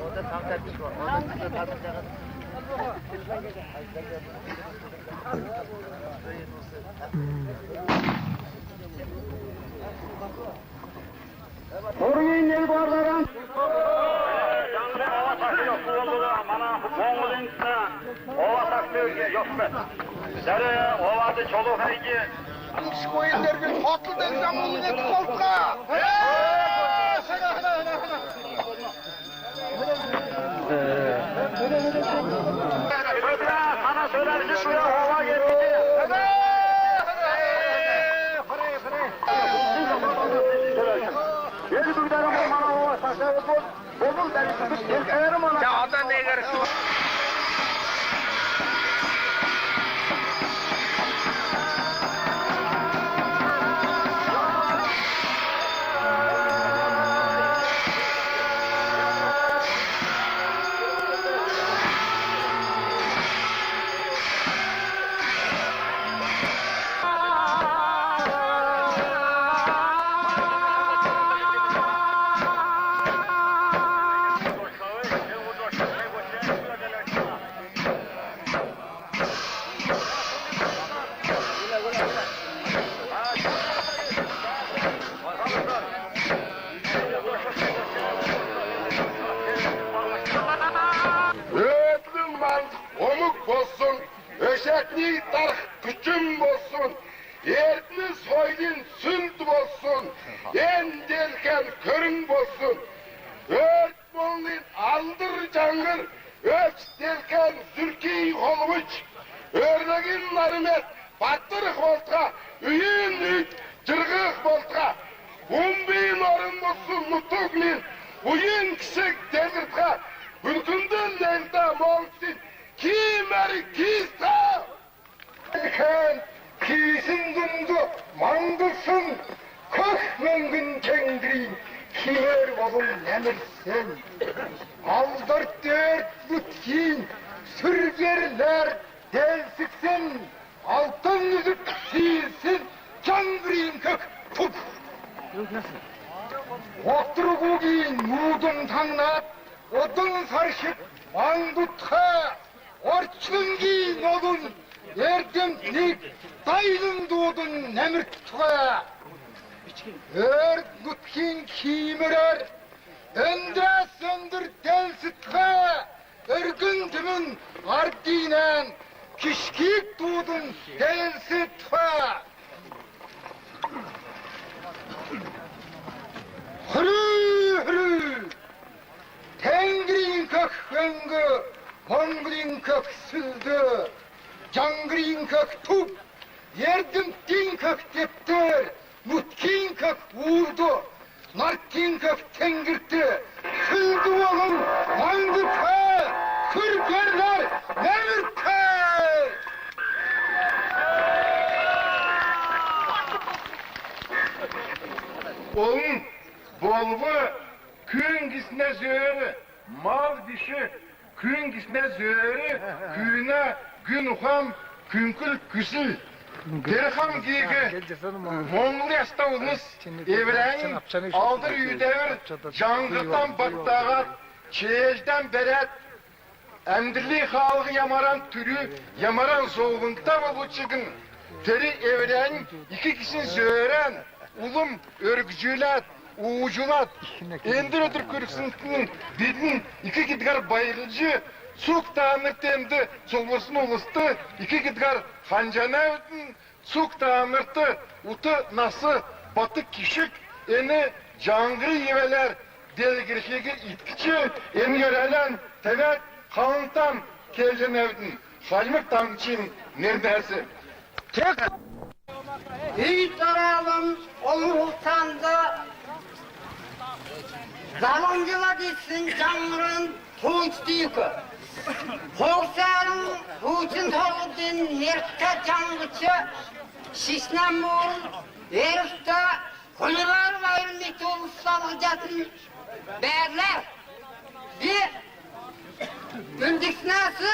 Orada tam tepkisi var. Orada tam tepkisi var. Koruyun el barlaran. Janlı ova taşı yok olduğunu bana Moğol'un ova taşı yok be. Dere ovadı çoluk heygi. Şu oyunlar bir patlıdan zamanını et koltuğa. Sana söyler ki buraya ova gelmedi. Yedi duydarım bana ova taşı bozul derisi bir kayarım ona. Ya adam ne gerek? Öğütlüm ben omuk bolsun, öşekli tarh küçüm bolsun, ertli soylin sünd bolsun, en delken körün bolsun, öğüt bolun aldır cangır, öç delken zülki holmuç, örlegin narimet, battırık bolta, üyün üç, cırgık bolta, umbiyin orun bolsun mutuglin, uyun kişik delirtka, Hülkündün levda molsin, kimeri kista! Erken, kisin dumdu, mangılsın, kök mengün kendiri, kimer olun nemirsen. Aldır dört bütkin, sürgerler delsiksin, altın yüzük silsin, cangırın kök, tup! Oturugu giyin, mudun tangnat, odun sarışıp mandutha, orçungi nolun, erdemlik, daylın doğdun nemirtha. Örgütkin kimirer, önde söndür delsitha, örgün tümün ardinen, kişkik doğdun delsitha. Hürü hürü! Tengri'nin kök hüngü, Mongol'in kök süldü, Cangri'nin kök tup, Yerdim din kök teptir, Mutkin kök vurdu, Narkin kök tengirtti, Süldü oğlum, mangıtı, Kürgerler, nemirtti! Oğlum, bolvu, küngüsüne zöğürü, mal dişi, küngüsüne zöğürü, küğüne, gün uxam, künkül küsül. Derham giygi, Mongol yasta olunuz, evrenin, aldır yüdevir, cangırdan battağa, çeyecden beret, emdirli halığı yamaran türü, yamaran soğuğunda bu çıkın. Teri evrenin iki kişinin zöğüren, ulum örgücülat, uğuculat, endir ötür kürüksünün dedin iki gidgar bayılıcı, suk tanırtı solmasını olustı, iki gidgar hancana ötün, suk tanırtı, utu nası, batık kişik, eni cangırı yeveler, delgirşegi itkici, eni görelen, tevet, kantan, kelcen ötün, salmık tankçın, neredeyse. Tek Büyük aralım olurtanda Zaloncula gitsin canların tunç deyikı Hoğuzlar'ın hücum toğudun herkte cangıcı şişlen boğul, herifte kulüber gayrımeti uluslarıcatın bärler. Bir gündüksnası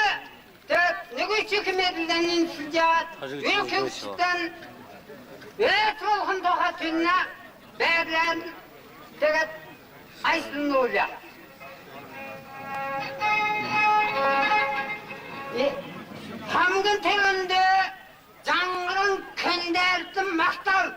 nügüç hükümetinden insicat, ülke uçuktan öğret olğun doğa tünne bärlerin teget aysın olacak. Hamgın telinde cangırın könderdim maktal.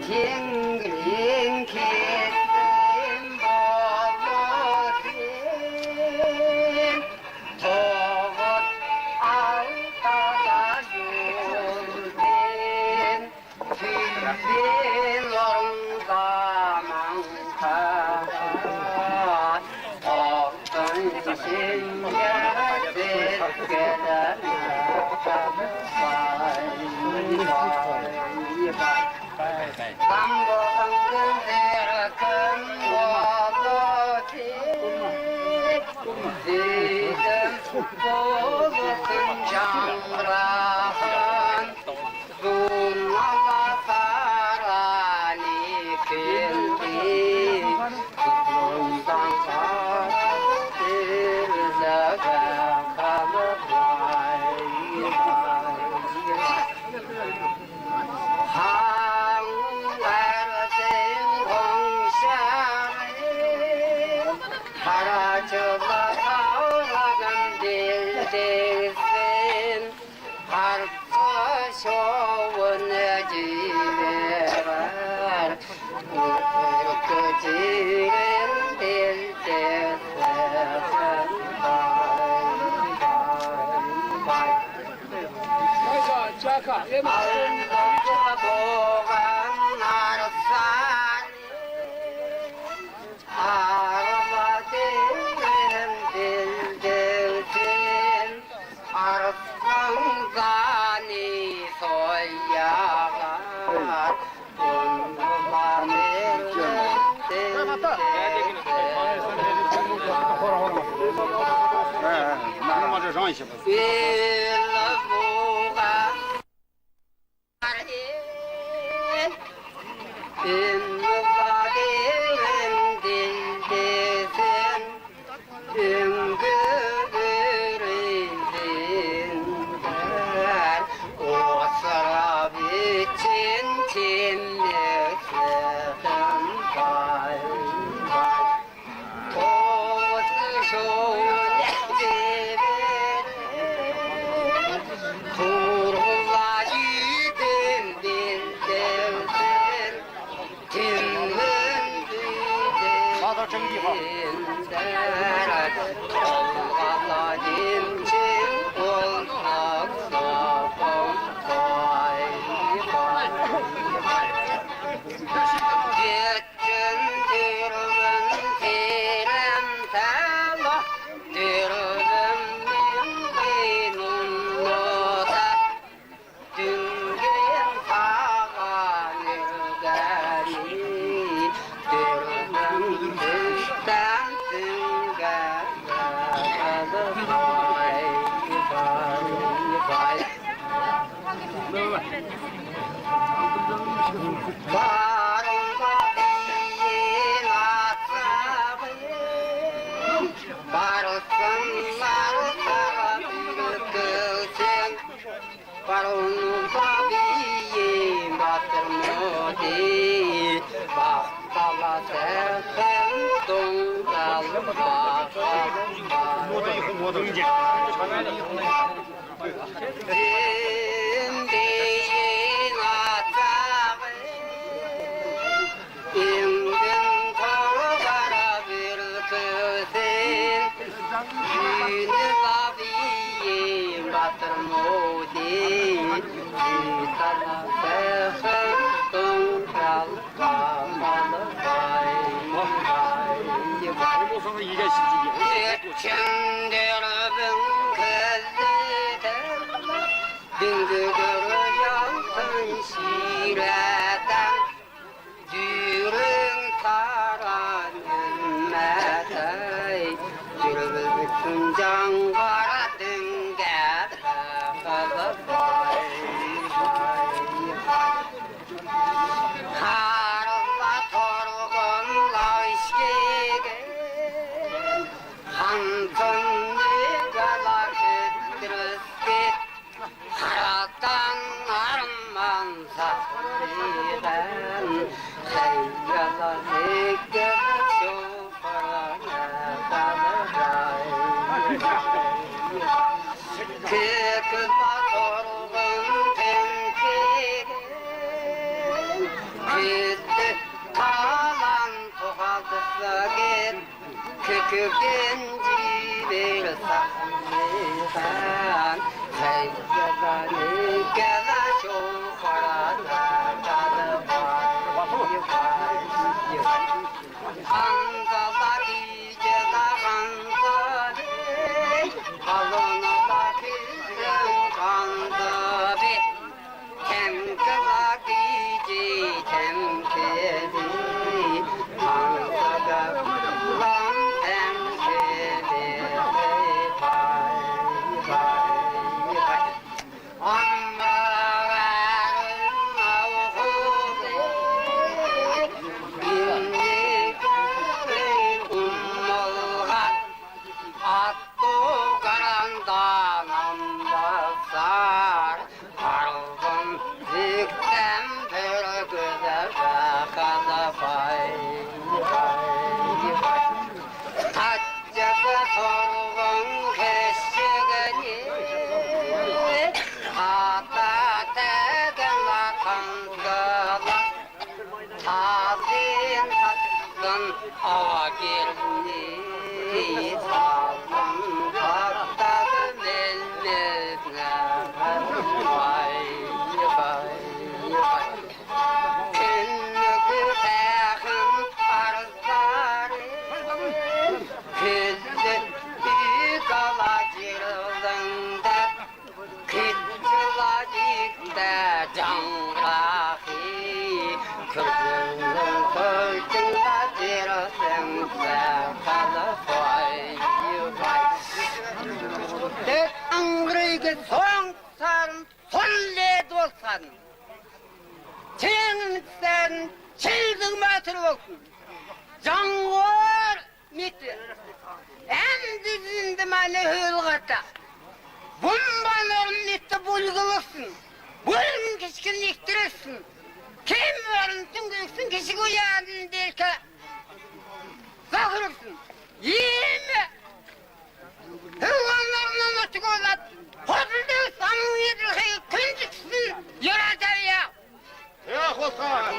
Kengrin kesim boğazın Toğut altada yurdin Tümbin orungaman kahat Oğdun içince bezgeler Zambolun günlerken boğazı Zidem boğulsun canrağın Zurnala sarali kendi Tutundan sarılırlığa kalıp Haracıla ağlagan dildesin Harpa şovunu civer Ürkü civer dildesin Ağzıca boğan arsani Araba dilim dildesin Arslan gani soyyalar Bunuma mirdim dildesin Villa boğan İnvaderin dildesin Üngürürinler O sarab için çinlesin Bay bay Toğutu şöyle Turgula yiğidim dildesin Kimmin dildesinler Olgala dimçin olmak sapım Vay vay Gittin dürümün tirem tala Dürümün min Barınca biyin atsabın Barısınlar sağa bürkülsün Barınca biyin batırmadı Baktala sersen dongal Dimdiğin atağın İmdin torgara bürkülsün Günü babiyim batırmudin İtala sersen dongal Çöndürübün kızıdır Düngüdür yansın şireten Dürün taran ümmetey Dürübüksün can kara dünger Karılla torgunla işkegen Hantın nigala küttürüskit Haratan arman sahiben Heyyala hikgele şofara Kıkızla torgun tenkegen Küttü kalan tokaldısa git Kükükenci bir sahnedan Heyyada nikada şofarada Kadı Handala diyeceda handali Alına bakırın kandabi Temkala diyece temkeli Handala lan temkeli Amra'nın avhubi İnniklerin ummalgat Attu karandan ambasar Arvın zikten bir güzel şakalı fay Taccası torgun keşşegeni Ata tegenla kankala Tazin tatsın agirni Salın taktadı melmezne Vay vay vay Künnükü təxin arzları Küzdü büyük alacırlığında Kütçülacıkta canrahi Kırgınlığın kırgınla dirsin Sakalı fay vay Dök angrıyı son sarın Son led olsan Çeğinlikten çılgın matır olsun Canvar miti En dizinde mani hılgata Bombaların miti bulguluksun Bulun kişkinliktirirsin Kim varın tüngüksün kişi uyandın derke Sakırırsın Yiyeme Hılganlarından açık olat Hoduldu sanın yedirheyi küncüksün Yaradır ya Ya Hoska.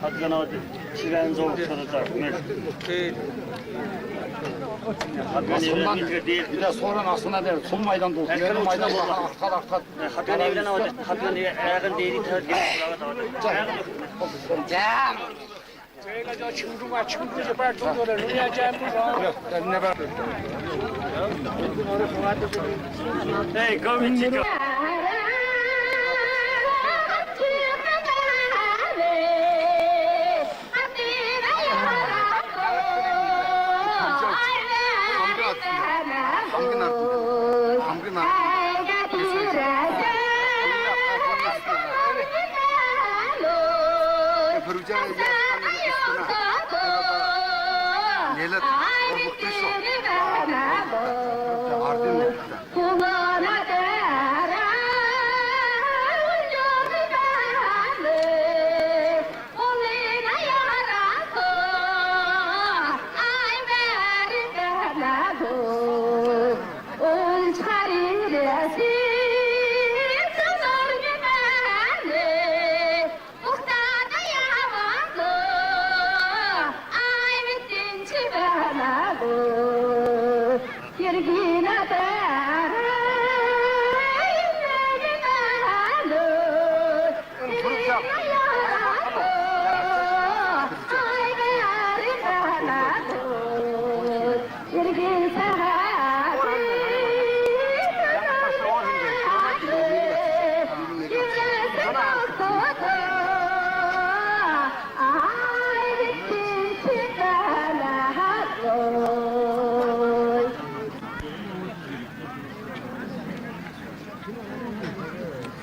Hadi hadi. Çiven zor soracak. Bir de sonra aslında der. Son maydan doldu. Yarı maydan arka. Hakan evlen oldu. Hakan ayağın değeri terk Cem Hey, come chico. Hamgın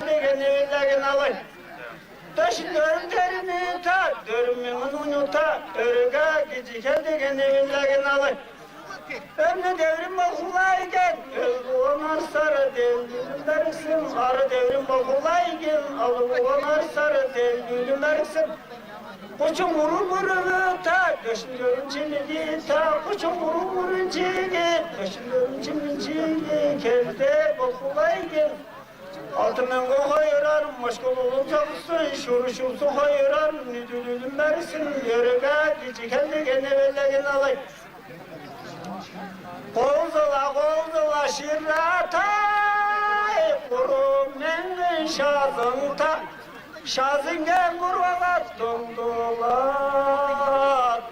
Evlerine alay. Taşın dörümlerini ta, dörümünü unuta, örüge gecikel degen evlerine alay. Ömrü devrim okulayken, öldü onlar sarı devlülüm versin. Arı devrim okulayken, alı onlar sarı devlülüm versin. Koçum vurur vurur ta, köşün görüncini ta, koçum vurur vuruncini, köşün görüncini, kelde okulayken. Altından koyurar, maşkolunu tapsın, şuruşulsu koyurar, nüdülülüm versin. Yörüge gecikel degen evlerine alay. Kozula şirratay, kuru menden şazınta, şazingen kurvalat dondulat,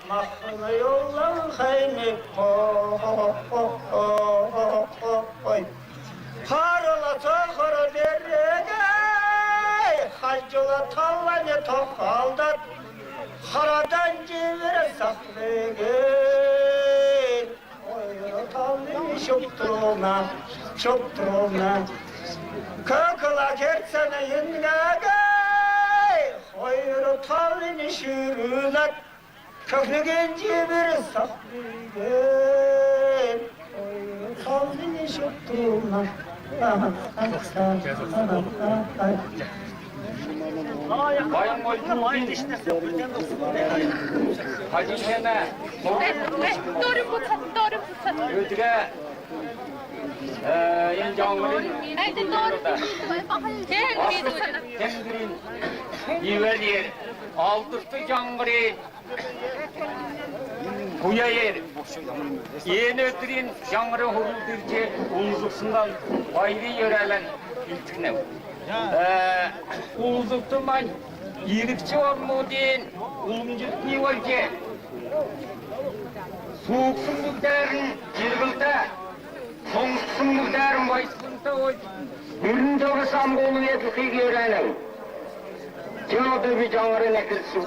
mahkını yollan haymi koy. Harala takara derrege, haccola tallane tokaldat, haradan civire saklıgın. Tallini şopturuna, kakıla kertsene yengagay, hoyru tallini şürülat, köknü genci bir saklıgın, hoyru tallini şopturuna. Bayım boyun oyun işte. Hadi sene. Doğru bu tat. Ödüge. En canlı. Haydi doğru. Gel bir Temdirin. Yivelir. Aldırtı cangırı. Kuya yer. Yeni ötürün cangırı huruldirce uluzuksundan ayrı yörelen iltikne. Uluzuktu man yirikçi olmu deyin. Ulumcuk ne var ki? Soğuksun müdderin cirgilde. Soğuksun müdderin vaysınta o. Gülün doğrusam kolu yedilki görelim. Cevabı bir cangırı nekilsin.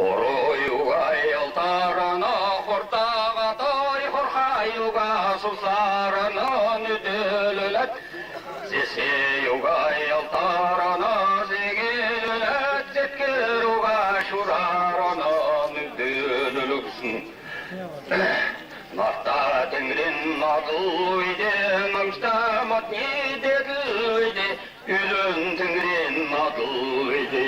Horoyuga yaltarana hortaga tay horhayuga susarana nüdülület Seseyuga yaltarana zegilület Zetkiruga şurarana nüdülülüksün Narta tengrin adılıydı Namsta matni dediliydi Ülün tengrin adılıydı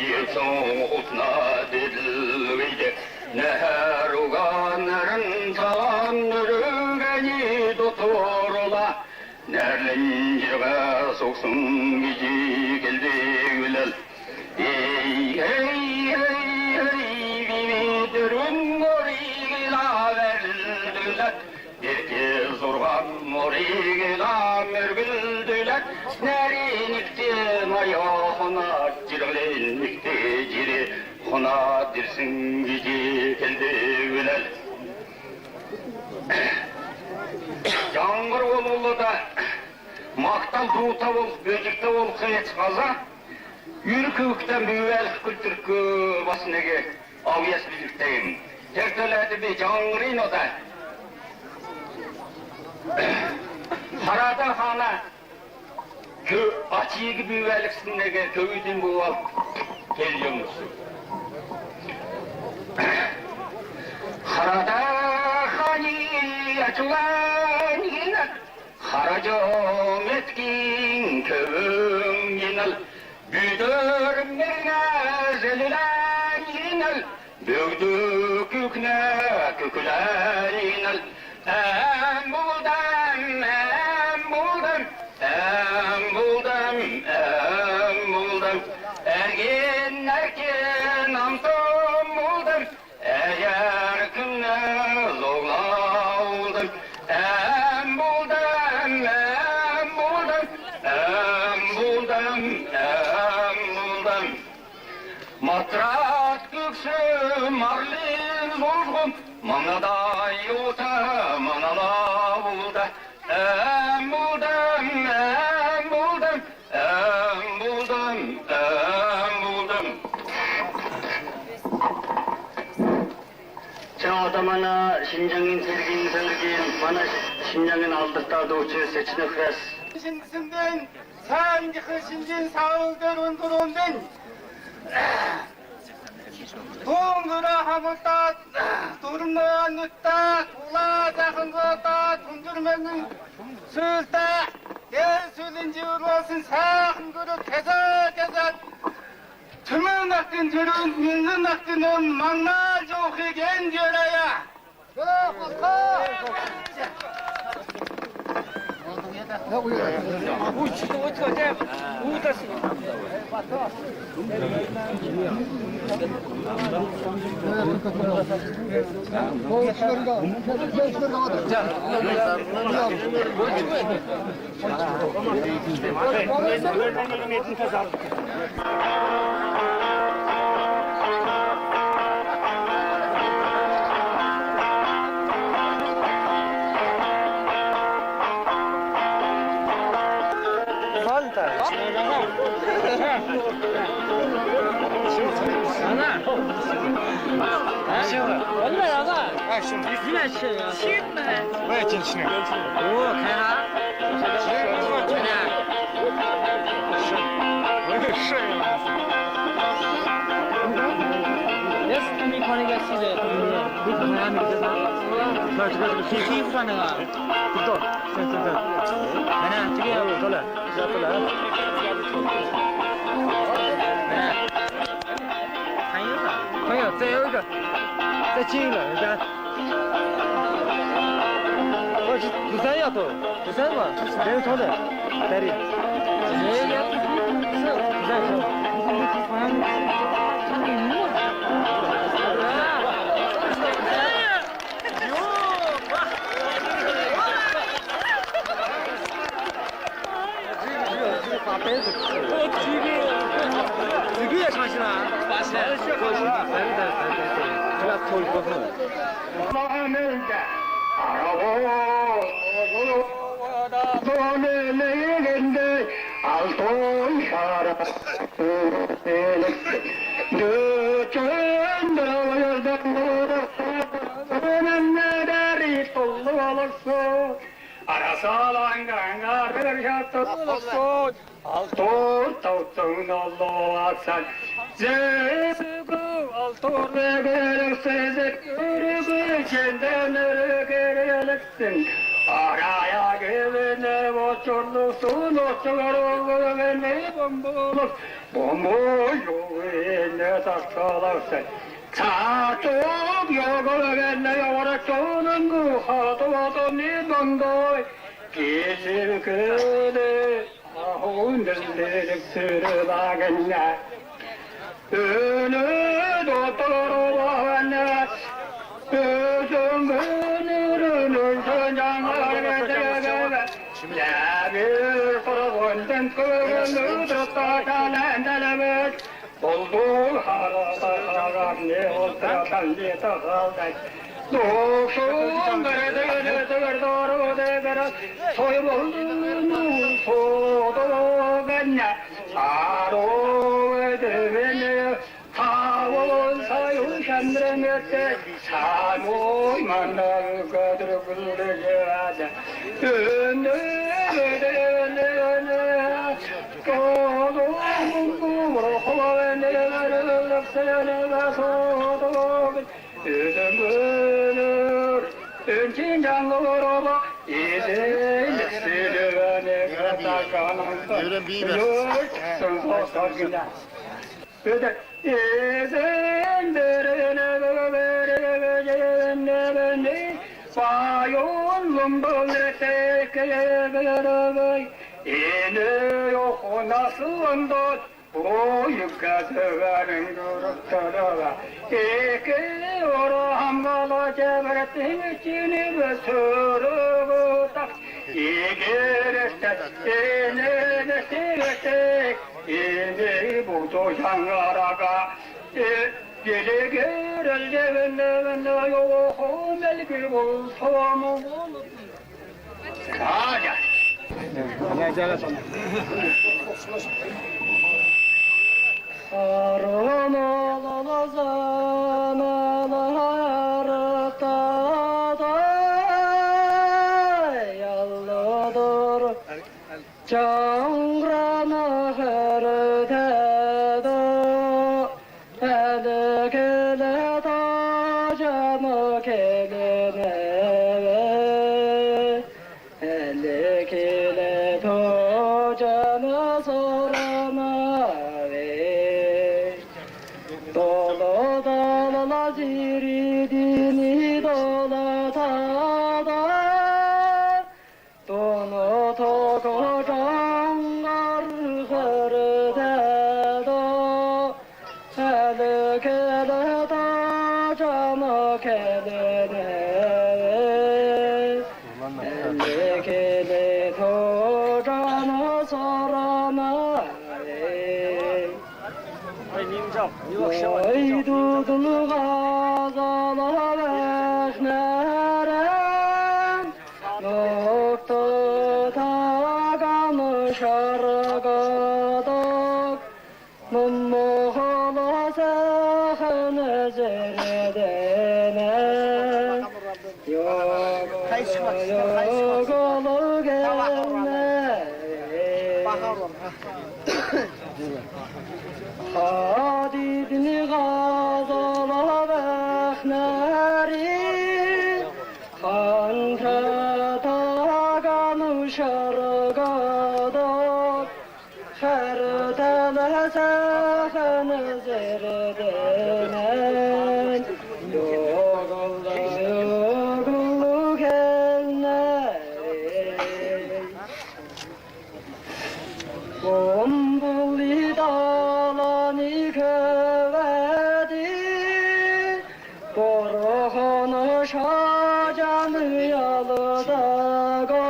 Yılsın utna dediliydi Neheruga nerin talan nürügeni doturula Nerlin jirge soksun gici geldi gülel Hey hey hey hey bimi dürün gorigila verildiler Bir kez zorgan morigila mürgüldüler Nerinikti mayahına cirglenlikti ciri Huna dirsin gici geldi gülel Жаңғыр олулы да мақтал дуыта болып, бөжікті болып қиет қаза, үйір көктен бүйәлік күлтіркі басынеге ауяс біліктейім. Тертөләді бе жаңғырын ода. Харада хана ачиги бүйәлік сынеге көйден бұл алып келгенміз. Harada hani açılan yine haracım etkin kövüm yinel, büdürümlerine zelilen yinel, bügdü kükne küküler yinel, em buldum, em buldum, em buldum, em buldum, ergin erkin amtum buldum, eğer künne zoğlauldım, em buldum, em buldum, em buldum, em buldum. Matrat küksü marlin zorgum, manaday yuta manala bulda, em buldum, em buldum, em buldum, em buldum. Çağdamana Şinjan'ın sergin, bana Şinjan'ın aldıkta doğuçu seçini kres. 신승된 산지크 신진 사울들 운두론된 동그라 하물다 두르면 늦다 돌아 작은 거다 돈주르면 술다 예술인 지으로슨 산 그릇 개사 주문 낙든 저런 민선 낙든은 막날 조기 겐저라야 Araya gelene boçorlu sunu çıkarı beni bomboyu ne taksalarsa çatıp yolu beni yoğurakçının kuhatı ni bandoy gezir kılı ahun döndürük sürü bağına önü doktoru bağına özüm önürünün söncanlar getirgebe Labir kurgundan kırgınır tutta kalendelebek Bulduğu harada karar ne olsa kalli takaldak Doğuşun gırdır doğru devre Soybuldun soğudu benne Aro ediveni Tavul sayı şendremette Samoy mandalı kadır kıldıcıada Bayolum böyle tekeye eni yok nasıl ondan boyuk kadıvarın duruklara eki oram bala cebretin içini ve sürü tak İgiriste eni sevtek eni budu yanaraga Gele gel cebinde yok melki bul soğamı bul Hadi Arın olazan alarıkta da yallıdır Cangrana hırdı Eli kele tacamı kelime Eli kele tacamı sorama Dolu dolu ziridini dolu tada Donu toku cangar hırdı Hele kele tacamı keline Hele kele tacamı sorama Ay dudunu gazala beknerem Nokta taganı şargadak Mummuhala sahını zerredene Yogolu gelme Hadidini gazala bekneri Kantra taganı şargadak Ferdele sahını zerdenen Yogullu gelneri Bombuli dalani kövedi Borohonu şacanı yalıdaga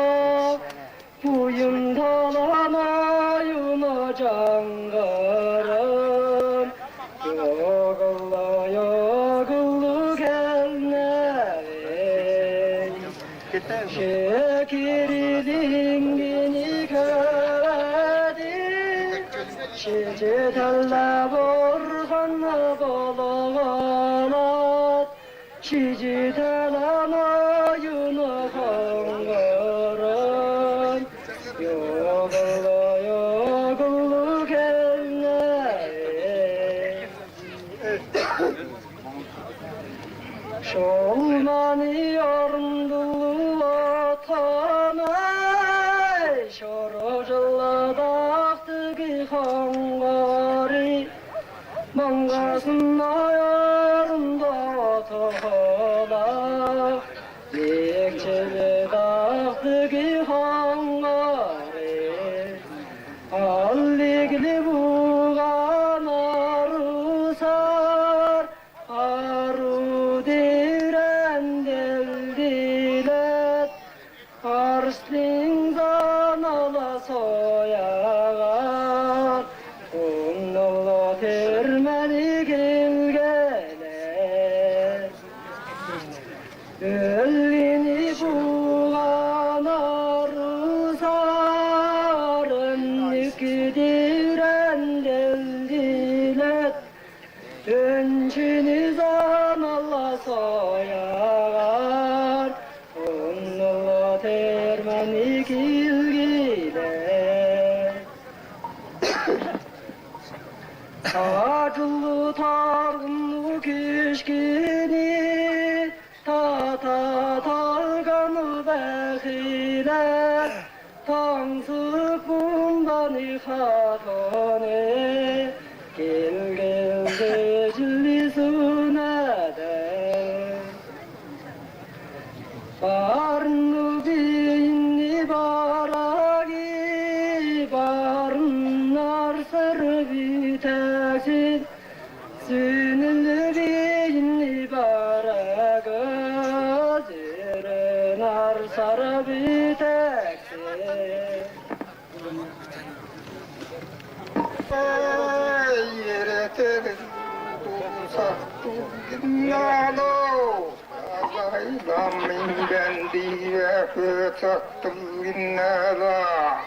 Buyum dalana yunu cangarım Yogullu gelneri Şekiri dingini kövedi Şici telle borğanı bolağalat Şici telle mayını kangarın Yogullu gelneri Şolmani yorumdulu atanay Şorocılla dağdıgı hangari Mangasına yorumda otola Lekçeli dağdıgı hangari Alligli buğan arusar Aru diren deldilet Arsling zanala soyagar Unnulu termeni gilgeler Öllini buğan arusar Önlük diren deldilet Öncünü zanala soyagar Unnulu termeni gilgiler Acılı targınlı kişkini Ta ta targanı behi Ansık bundan ifadane Gelgelde cilli sünede Barını binni baragi Barınlar sarı bitesin Sününü binni baragi Zirenar sarı bitesin Yere terin tutsak tutginalo Ağaylamin ben diye fıtaktım ginnala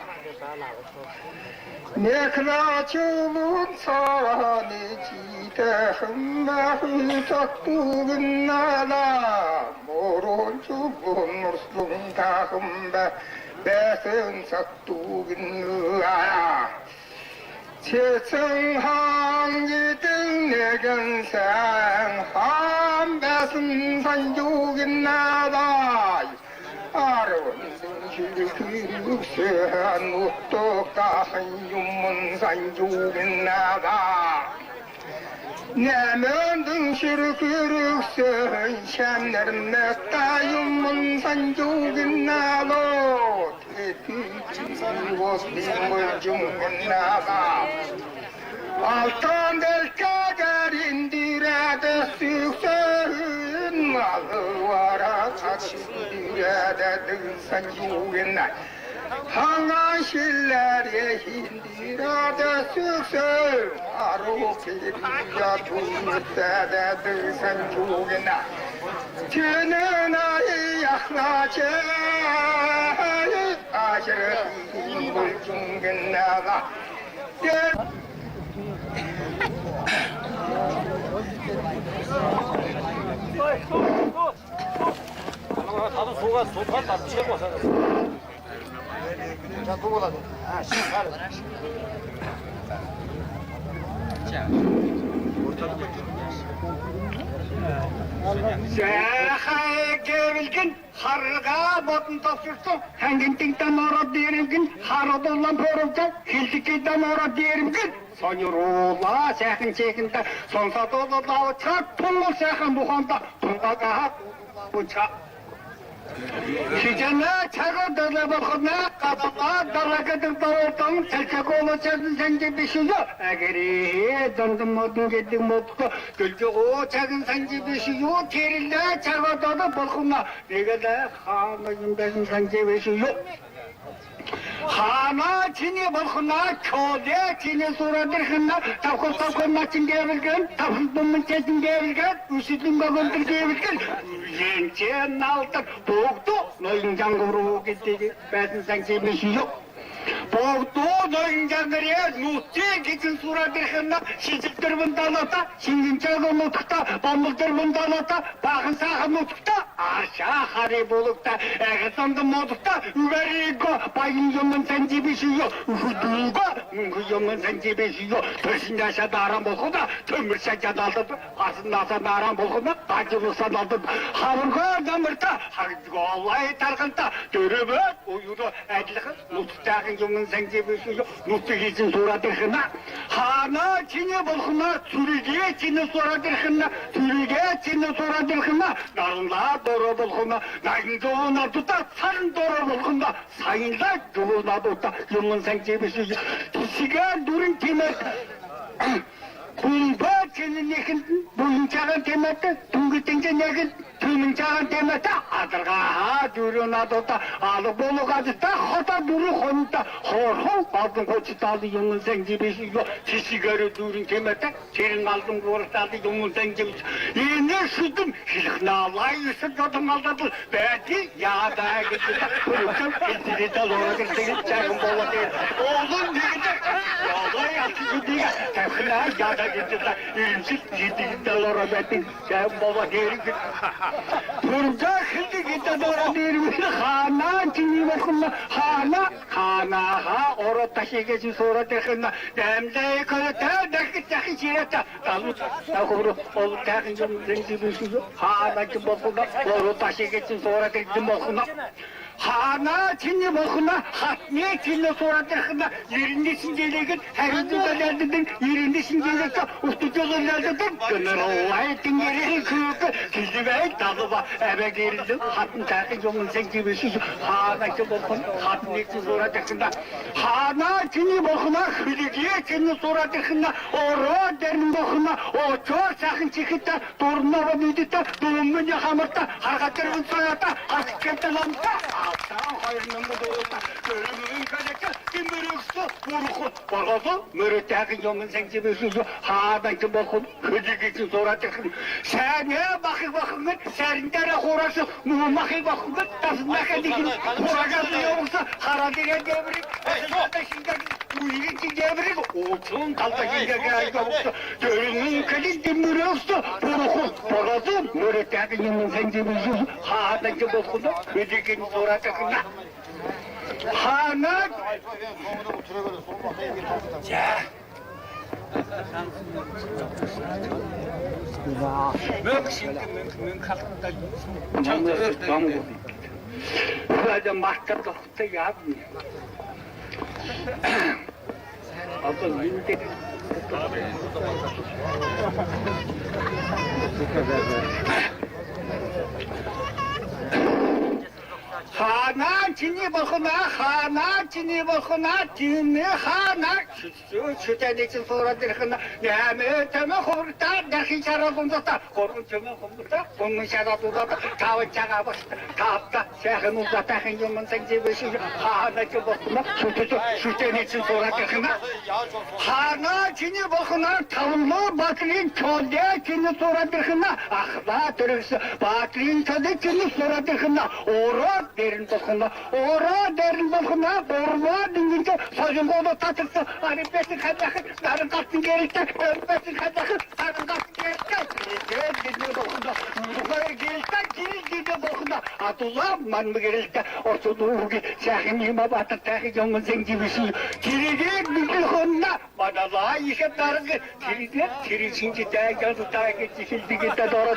Nekla çılın sani çiğdehim ve fıtaktım ginnala Morun çubun murslun tahım ve besin saktım ginnala Çeçen hangidin negen sen ham besin san yugin naday Arvundun şürkürük sen mutlaka hayyumun san yugin naday Nemöndün şürkürük sen şemlerin mektayumun san yugin naday Altan del kaderin direde süksün Malı vara direde dılsan yuğunay Hangan şiller yehin direde süksün Aruk ya tuğmütte dılsan yuğunay Tünün ayı yaklaçı Aşırı bulcun naga 다들 소가 다 채고 와서. 자, 그거라도. 아, 신발. Şahaya gevilgin, harga botun topsursun, hangintikten orap derimgin, haradollan porumcan, hildikiden orap derimgin. Soyuruла şahın çekinde, sonsa dolu dağı çak, tunlu şahın buhanda, tunga kaha, bıçak. Şicana çağı dörle bakına, kadınlar darlakadır dağıtan, çelçek oğlu çözün sence bir şey yok. Eğer döndüm modun gittim modku, gülce o çağın sence bir şey yok, terille çağı dörle bakına, ne kadar hanım benim sence bir şey yok. Hana çini bakına, köle çini suradır hına, tavkır maçın devirgen, tavkır çesin devirgen, üşüdüm babındır devirgen, yençen altık, boğdu, noyuncan kuru gitti, ben sence bir şey yok. Boğdu, noyuncan kırıya, nuhti gitsin suradır hına, şiziktir bundalata, şingin çağı nutukta, bambıldır bundalata, bakın sağı nutukta, aşağı harip olukta, eğitimde modukta, üverigo, bayın yomun sence bir şey yok, uhuduga, yomun sence bir şey yok, törsünde aşağıda aram olkuda, tömür şekat aldı, asında asanda aram olkuda, acılısan aldı, havurga damırta, Allah'ı tarkınta, dörübü, uyudu, edliğin, nutuktağın yomun sence bir şey yok, nutuk için suradır hına, hana çini bulkuna, sürüge çini suradır hına, sürüge çini suradır hına, narınla doğru bulkuna, nayınduğuna tutar, sarın doğru bulkuna, sayınla yoluna tutar, yolun sence bir şey yok, kişiler durun kemer, kumba çinin nekin, boyuncağın temette, tungütünce nekin, tümüncağın temette, adırga ha, duruna tutar, alıp bolu gazete, hota duru konuta, horhol, aldın koçut aldı, yolun sence bir şey yok, kişileri durun temette, senin aldın koçut aldı, yolun sence bir şey yok, yine sürdüm, hilkna Allah'ı kadın aldadı, belki ya da gitti, kuruttum, gitti de lora gitti, çayın bola değil, oğlum gitti, yolda yaktı gitti, tefkına ya da gitti, ilimsiz gitti de lora gitti, çayın bola değil, Turca şimdi gitti lora değil, hana çini bakımla, hana ha, orada taşı geçin sonra tekinde, demde kılıta, dakik çirete, kalmış, takuru, oğlum takın cümle, hana ki bakımla, orada taşı geçin sonra tekinde bakımla, Hana çini bakına, hatne çini soratırkına, yerinde sincelegen, her düzenlerden, yerinde sincelegen, ustucularlardan, gönül Allah'ın geri kıyıkı, kizdimeyi tadıma, eve gerildim, hatın takı yolun sen gibi süsü, hana çini bakına, hatne çini soratırkına, hana çini bakına, hülügiye çini soratırkına, oro derin bakına, o çok sakın çıkıtta, torununa ve büyüdükte, doğumun yakamırta, harekatlarımın soyata, haskettelamda, Sağ hayırının bu doğulda, ölümün kaleke, kim bürüksü, vurukun, bakıldı, mürüttekin yomun sen gibi süzü, hağdaki bakın, hücük için sonra tıkın. Sen ne bakın, serindere horası, muhmakı bakın, tasındaki dikin, horagazı yoksa, haradine devrik, esnadaşındaki, uyurinci devrik, olsun kaltaşınca gel yoksa, ölümün kaleke, mürüksü, vurukun, bakıldı, mürüttekin yomun sen gibi süzü, hağdaki bakın, hücük için sonra tıkın. Hana Burada mahtar doktor yapmıyor. Abla yine Hana çini bakına, tini hana, şu tenesin sonra dirkına, nehmeteme kurta, derki şarabında da, korun tüme kumda, bunun şarabında da, tavın çağa bastı, tapta, şehrin uzata, hıncımın sen cebesi, hana çini bakına, şu tenesin sonra dirkına, hana çini bakına, tavunlu bakırın çölde çini sonra dirkına, ahla türüksü, bakırın çölde çini sonra dirkına, ora derin bakına, ora derin bakına, orma dingince, sözün kolu tatırsa, arifesin kadakı, sarın kalktın gerikte, örfesin kadakı, sarın kalktın gerikte, gel bakına, yukarı gerikte, gel bakına, Abdullah man mı gerikte, ortalığı ki, şahın yıma batır, takı yolun zencibisi, tiride bilgi konuna, bana daha işe darıgı, tiri şimdi geldi, takı çekildi gitti, doğru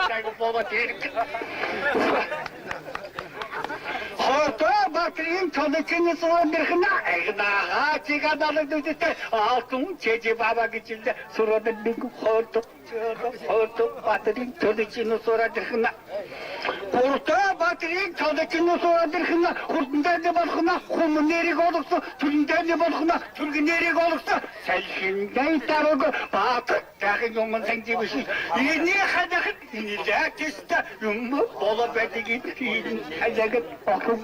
takı baba terik. Horta bakırın çalışını sorundurkuna, egnağa çıkadalı düzüte, altın çeci baba geçildi, suradı bir horta bakırın çalışını sorundurkuna. Horta bakırın çalışını sorundurkuna, hurtunda ne bakına, kumun nerik olursa, türünden ne bakına, türkü nerik olursa, sen şimdi tarıgı, batı, takın yomun sen cibisi, yeni kadakın, yeni de kiste, yummu, bola bedigin, yeni kadakın, bakın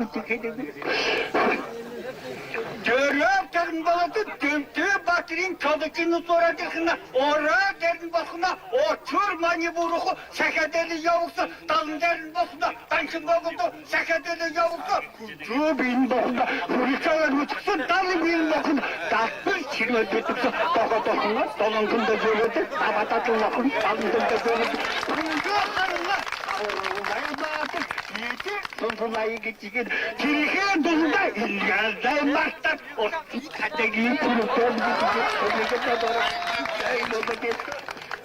Görüp derin balatı, dümtü bakırın çalışını soradırkına, ora derin bakına, otur mani buruku, sekedeli yavuksa, dalın derin bakına, tankın bakıldı, sekedeli yavuksa, kucu bin bakına, hırıçalar mıtıksın, dalı bin bakına, tatlı çirme tutuksa, bakına, dalınkında görüldü, tabatatın bakın, dalınkında görüldü, kucu karınlar, oğlay batır, yedi, sonsulayı geçikin, Türkiye donunda İlyaz'dan başlar, o kategori kurulduğum gibi,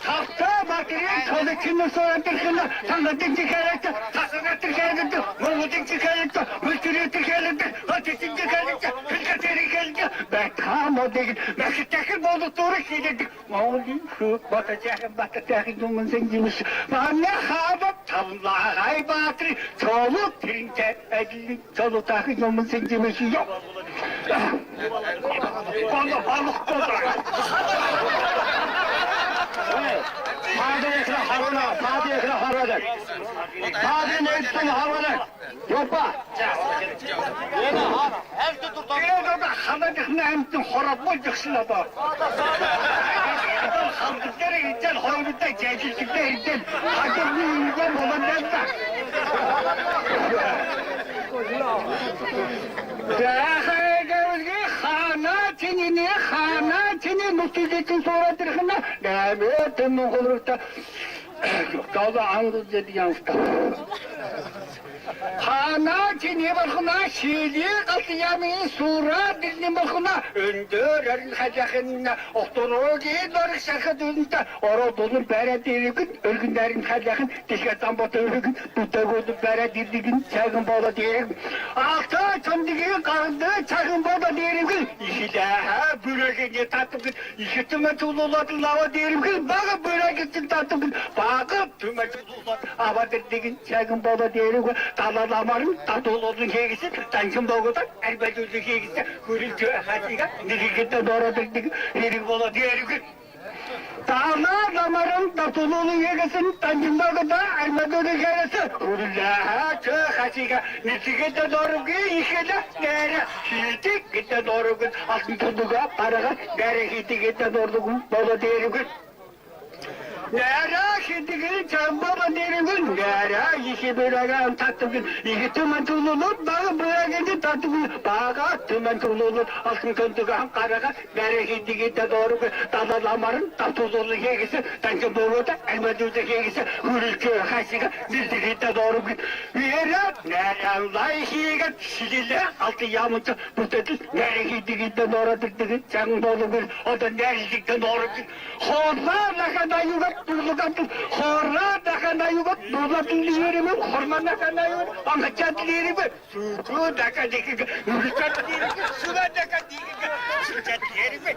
Hafta bakırın çalışını sorandırkına, sanatın çıkarıcı, tasarruf çıkarıcı, mumutun çıkarıcı, müşteri çıkarıcı, ateşin çıkarıcı, hırkateri çıkarıcı, ben tam o değil, Meksit'teki bozdukları şeyledik. Mağolim şu, batacakın yomun zencimiz, bana habap, tavlağay batırı, çoluk tirince, edilin, çoluktakın yomun zencimiz yok. Bana balık kodar. Sadece haruna, sadece haruna. Sadece ne etsin haruna? Yoksa. Yine hana, her şey tutar. Yine de hanacık ne emsin horabma çıksına da. Halkıkları gideceksin, hoyluta çekilsikte gideceksin. Hakimli yiyeceğim olan dersen. Hana çini müstüzetin sonra tırkına, demetin olursa, Dağda Anadolu dedi yansıda. Hana çini bakına şiili katliamın sura dilini bakına öndür erin hacakınına ohtologi doruk şakı dönünde orodolun bere dirigin ölgünlerin hacakın dişketten batı ölgün tuttagodun bere dirigin çagın bola dirigin altı çöndüğün karındı çagın bola dirigin işi de böreğini tatlıgın işi tüme tuğlulatın lava dirigin bakı böreğini tatlıgın bakı tüme tuğlulatın hava dirigin çagın bola dirigin Dağlarlamarın tatolodun şeygisi, tancım doğudan elbette özü şeygisi, hürültü hasiga, nirikette doğradık, nirik ola diyerik. Dağlarlamarın tatolodun şeygisi, tancım doğudan elbette özü şeygisi, hürültü hasiga, nirikette doğruk, işede nere, hitikette doğruk, altın tutuğa, parağa, nere hitikette doğruk, ola diyerik. Nere şiddigin çambaba derinin nere işi böreğin tatlıgın işi tümen tuğlulur bağı böreğini tatlıgın bağı tümen tuğlulur altın köntıgan karaga nere şiddigin de doğru dadalarların tatlıgın şeygisi tancım doğuda elbette şeygisi hürültü haşiga bildigin de doğru nere layışıga şidille altı yağmurcu bu dedi nere şiddigin de doğru dıktıgın sen doğru o da nere şiddigin doğru horlar kadar yuvar Durlugatın, horra dakana yuvat, durlatın diyerimi, horman dakana yuvat, angacat diyerimi, suku daka dikik, yürücat diyerimi, suda daka dikik, sucat diyerimi,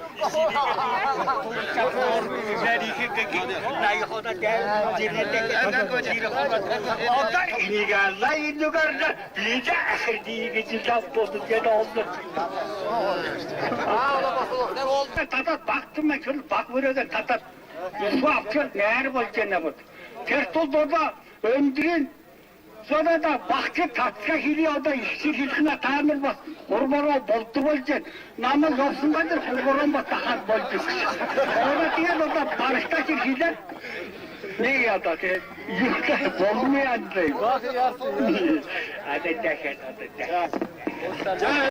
Ondan inigarla inigarla, bilince ahir diye geçirken bozdu diye oldu. Ne oldu? Tatat baktım ben şöyle bak böyle tatat. Bu akçıl neler olacak ne bu? Ters oldu orada öndürün. Sonra da baktı tatska geliyor da işçi ilkine tamir bas. Kurbanı boltu olacak. Namaz olsun kadır kurbanı bas daha boltu. Orada diye orada barışta çekildiler. Ne ya da yükle olmuyor adayım. Hadi deket hadi deket.